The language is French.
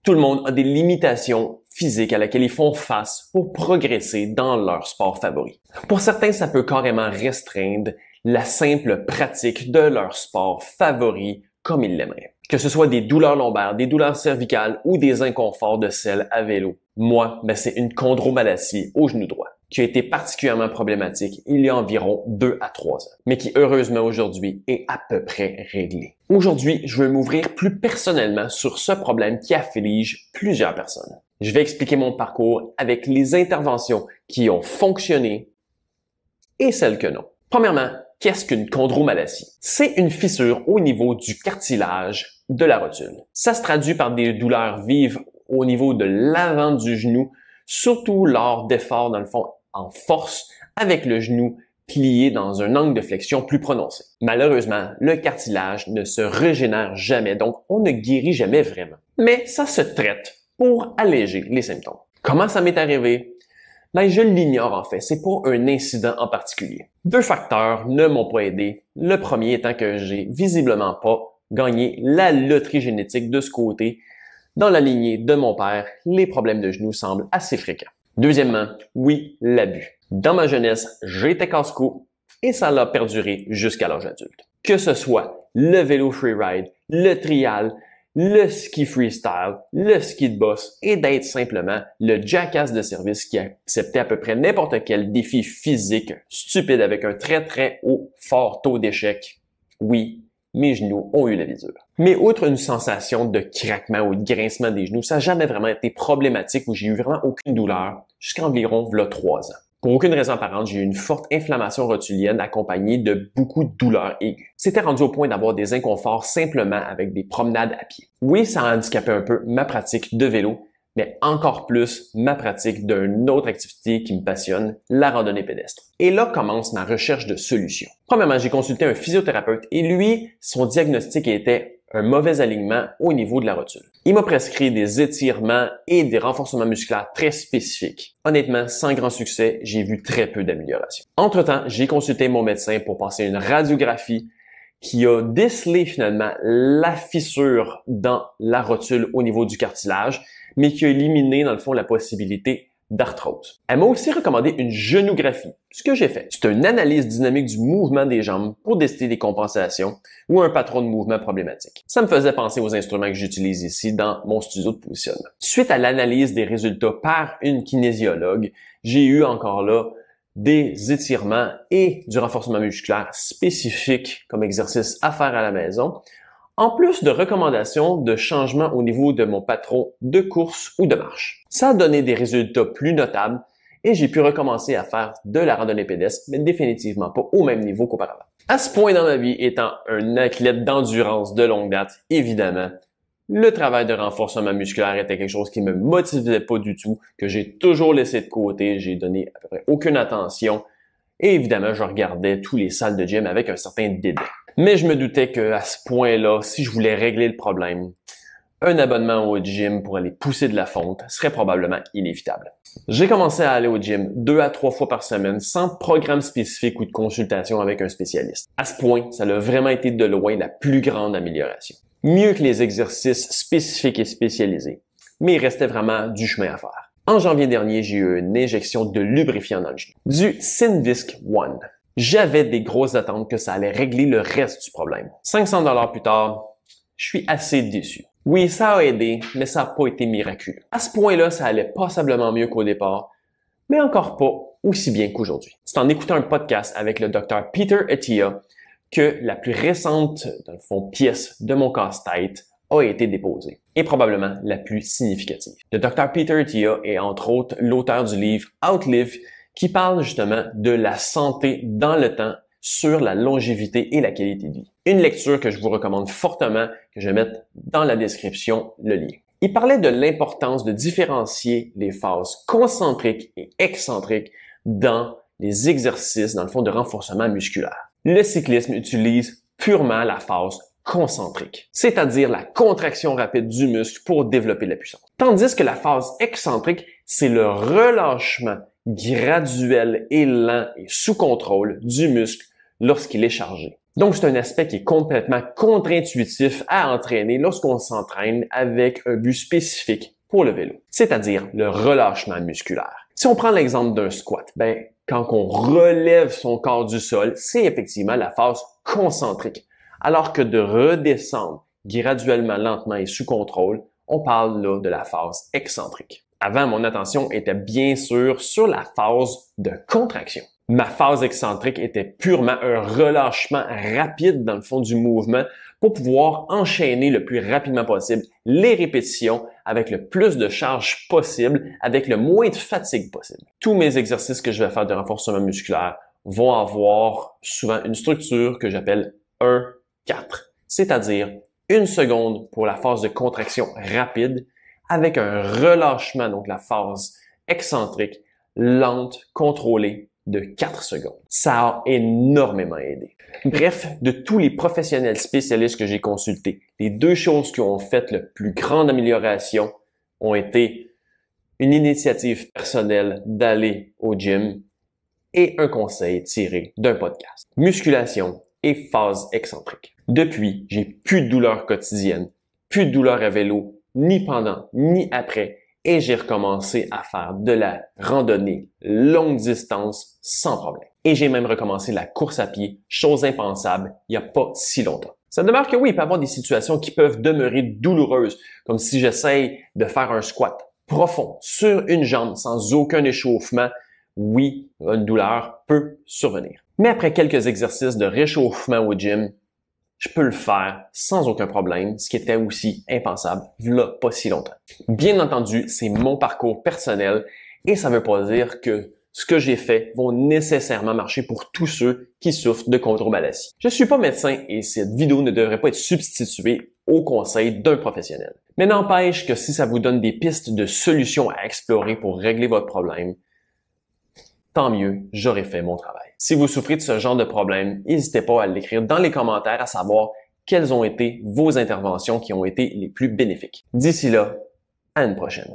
Tout le monde a des limitations physiques à laquelle ils font face pour progresser dans leur sport favori. Pour certains, ça peut carrément restreindre la simple pratique de leur sport favori comme ils l'aimeraient. Que ce soit des douleurs lombaires, des douleurs cervicales ou des inconforts de selle à vélo. Moi, c'est une chondromalacie au genou droit qui a été particulièrement problématique il y a environ 2 à 3 ans, mais qui heureusement aujourd'hui est à peu près réglée. Aujourd'hui, je veux m'ouvrir plus personnellement sur ce problème qui afflige plusieurs personnes. Je vais expliquer mon parcours avec les interventions qui ont fonctionné et celles que non. Premièrement, qu'est-ce qu'une chondromalacie? C'est une fissure au niveau du cartilage de la rotule. Ça se traduit par des douleurs vives au niveau de l'avant du genou, surtout lors d'efforts, dans le fond, en force, avec le genou plié dans un angle de flexion plus prononcé. Malheureusement, le cartilage ne se régénère jamais, donc on ne guérit jamais vraiment. Mais ça se traite pour alléger les symptômes. Comment ça m'est arrivé? Je l'ignore en fait, c'est pour un incident en particulier. 2 facteurs ne m'ont pas aidé. Le premier étant que j'ai visiblement pas gagné la loterie génétique de ce côté. Dans la lignée de mon père, les problèmes de genoux semblent assez fréquents. Deuxièmement, oui, l'abus. Dans ma jeunesse, j'étais casse-cou et ça l'a perduré jusqu'à l'âge adulte. Que ce soit le vélo freeride, le trial, le ski freestyle, le ski de boss et d'être simplement le jackass de service qui acceptait à peu près n'importe quel défi physique stupide avec un très fort taux d'échec. Oui, mes genoux ont eu la vie dure. Mais outre une sensation de craquement ou de grincement des genoux, ça n'a jamais vraiment été problématique où j'ai eu vraiment aucune douleur jusqu'à environ 3 ans. Pour aucune raison apparente, j'ai eu une forte inflammation rotulienne accompagnée de beaucoup de douleurs aiguës. C'était rendu au point d'avoir des inconforts simplement avec des promenades à pied. Oui, ça a handicapé un peu ma pratique de vélo, mais encore plus ma pratique d'une autre activité qui me passionne, la randonnée pédestre. Et là commence ma recherche de solutions. Premièrement, j'ai consulté un physiothérapeute et lui, son diagnostic était un mauvais alignement au niveau de la rotule. Il m'a prescrit des étirements et des renforcements musculaires très spécifiques. Honnêtement, sans grand succès, j'ai vu très peu d'amélioration. Entre-temps, j'ai consulté mon médecin pour passer une radiographie qui a décelé finalement la fissure dans la rotule au niveau du cartilage, mais qui a éliminé dans le fond la possibilité d'arthrose. Elle m'a aussi recommandé une genographie, ce que j'ai fait. C'est une analyse dynamique du mouvement des jambes pour déceler des compensations ou un patron de mouvement problématique. Ça me faisait penser aux instruments que j'utilise ici dans mon studio de positionnement. Suite à l'analyse des résultats par une kinésiologue, j'ai eu encore là des étirements et du renforcement musculaire spécifique comme exercice à faire à la maison, en plus de recommandations de changements au niveau de mon patron de course ou de marche. Ça a donné des résultats plus notables et j'ai pu recommencer à faire de la randonnée pédestre, mais définitivement pas au même niveau qu'auparavant. À ce point dans ma vie, étant un athlète d'endurance de longue date, évidemment, le travail de renforcement musculaire était quelque chose qui me motivait pas du tout, que j'ai toujours laissé de côté, j'ai donné à peu près aucune attention et évidemment, je regardais tous les salles de gym avec un certain dédain. Mais je me doutais qu'à ce point-là, si je voulais régler le problème, un abonnement au gym pour aller pousser de la fonte serait probablement inévitable. J'ai commencé à aller au gym 2 à 3 fois par semaine sans programme spécifique ou de consultation avec un spécialiste. À ce point, ça a vraiment été de loin la plus grande amélioration. Mieux que les exercices spécifiques et spécialisés, mais il restait vraiment du chemin à faire. En janvier dernier, j'ai eu une injection de lubrifiant dans le genou, du Synvisc One. J'avais des grosses attentes que ça allait régler le reste du problème. 500 $ plus tard, je suis assez déçu. Oui, ça a aidé, mais ça n'a pas été miraculeux. À ce point-là, ça allait passablement mieux qu'au départ, mais encore pas aussi bien qu'aujourd'hui. C'est en écoutant un podcast avec le Dr Peter Attia que la plus récente, dans le fond, pièce de mon casse-tête a été déposée, et probablement la plus significative. Le Dr Peter Attia est entre autres l'auteur du livre Outlive, qui parle justement de la santé dans le temps sur la longévité et la qualité de vie. Une lecture que je vous recommande fortement, que je vais mettre dans la description le lien. Il parlait de l'importance de différencier les phases concentriques et excentriques dans les exercices, dans le fond, de renforcement musculaire. Le cyclisme utilise purement la phase concentrique, c'est-à-dire la contraction rapide du muscle pour développer de la puissance. Tandis que la phase excentrique, c'est le relâchement graduel et lent et sous contrôle du muscle lorsqu'il est chargé. Donc, c'est un aspect qui est complètement contre-intuitif à entraîner lorsqu'on s'entraîne avec un but spécifique pour le vélo, c'est-à-dire le relâchement musculaire. Si on prend l'exemple d'un squat, quand on relève son corps du sol, c'est effectivement la phase concentrique, alors que de redescendre graduellement, lentement et sous contrôle, on parle là de la phase excentrique. Avant, mon attention était bien sûr sur la phase de contraction. Ma phase excentrique était purement un relâchement rapide dans le fond du mouvement pour pouvoir enchaîner le plus rapidement possible les répétitions avec le plus de charge possible, avec le moins de fatigue possible. Tous mes exercices que je vais faire de renforcement musculaire vont avoir souvent une structure que j'appelle 1-4, c'est-à-dire 1 seconde pour la phase de contraction rapide avec un relâchement, donc la phase excentrique, lente, contrôlée, de 4 secondes. Ça a énormément aidé. Bref, de tous les professionnels spécialistes que j'ai consultés, les 2 choses qui ont fait le plus grande amélioration ont été une initiative personnelle d'aller au gym et un conseil tiré d'un podcast. Musculation et phase excentrique. Depuis, j'ai plus de douleurs quotidiennes, plus de douleurs à vélo, ni pendant, ni après, et j'ai recommencé à faire de la randonnée longue distance sans problème. Et j'ai même recommencé la course à pied, chose impensable il n'y a pas si longtemps. Ça demeure que oui, il peut y avoir des situations qui peuvent demeurer douloureuses, comme si j'essaye de faire un squat profond sur une jambe sans aucun échauffement. Oui, une douleur peut survenir. Mais après quelques exercices de réchauffement au gym, je peux le faire sans aucun problème, ce qui était aussi impensable, v'là pas si longtemps. Bien entendu, c'est mon parcours personnel et ça ne veut pas dire que ce que j'ai fait va nécessairement marcher pour tous ceux qui souffrent de chondromaladie. Je suis pas médecin et cette vidéo ne devrait pas être substituée au conseil d'un professionnel. Mais n'empêche que si ça vous donne des pistes de solutions à explorer pour régler votre problème, tant mieux, j'aurais fait mon travail. Si vous souffrez de ce genre de problème, n'hésitez pas à l'écrire dans les commentaires à savoir quelles ont été vos interventions qui ont été les plus bénéfiques. D'ici là, à une prochaine.